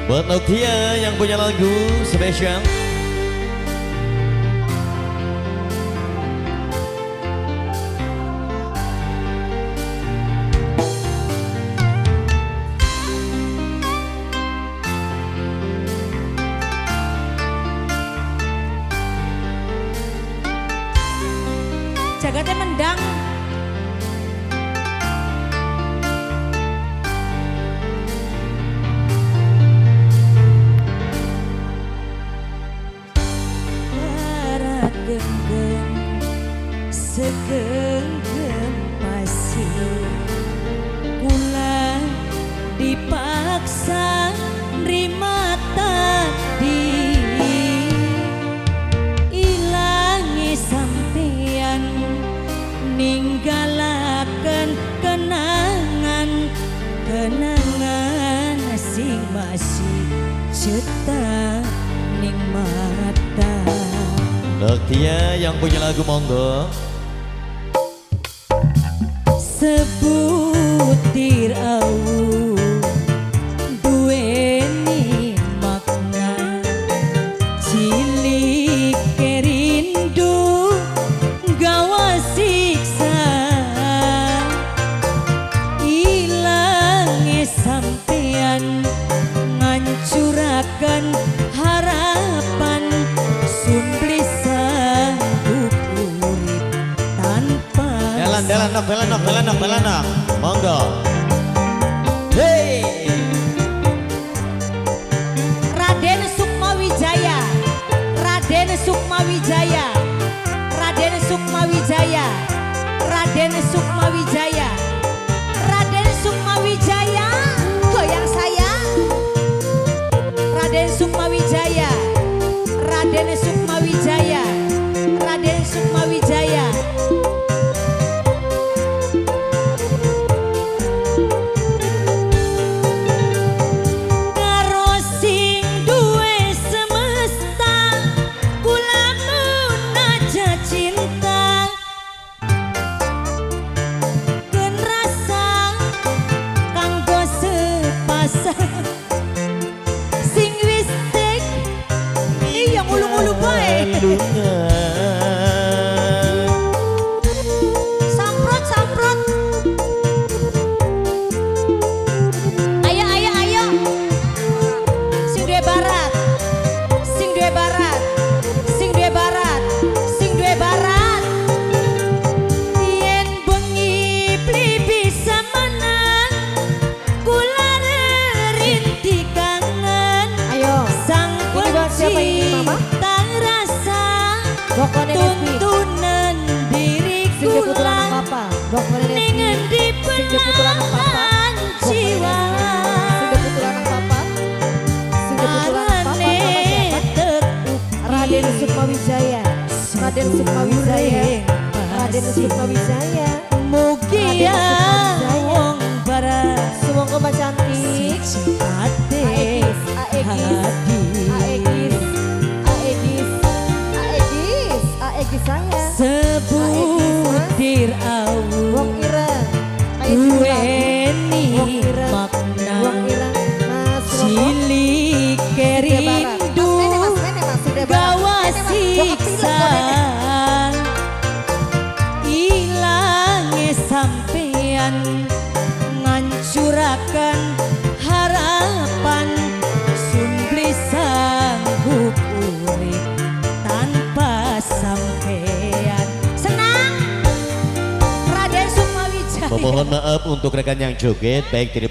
Buat Nokia yang punya lagu spesial. Jagatnya mendang. Para genggam segenggam pasir, kula dipaksa nerima takdir, ilangi sampean ninggalaken kenangan sing masih cetak ning mata. Nokia yang punya lagu monggo. Sebutir awu duweni makna, cilik rindu gawa siksa, ilange sampean ngancurakan harapan, sumbli sanggup urip tanpa Belanok, monggo. Hey, Raden Sukmawijaya, Raden Sukmawijaya, Raden Sukmawijaya, Raden Sukmawijaya, Raden Sukmawijaya, goyang saya. Raden Sukmawijaya, Raden Sukmawijaya, Raden Sukmawijaya. Sing wis tek iya ngulu-ngulu bae. Samprot. Ayo. Sing duwe barat. Sing duwe barat. Sing duwe barat. Sing duwe barat. Yen bengi bli bisa menang, kula rintik kangen. Ayo. Sang pecinta rasa tuntunan diri kula ning endi belahan jiwa. Raden Sukmawijaya, Raden Sukmawijaya, Raden Sukmawijaya. Mugi ya wong barat Semoga Mbak cantik. ate Aegis saya. sebutir awu Wong Ireng, duweni Wong Ireng, makna, Wong Ireng, Mas cilik rindu gawa siksa, ilange sampean ngancurakan harapan, sumbli sanggup urip tanpa sampean. Senang Raden Sukmawijaya. Memohon maaf untuk rekan yang joget baik dari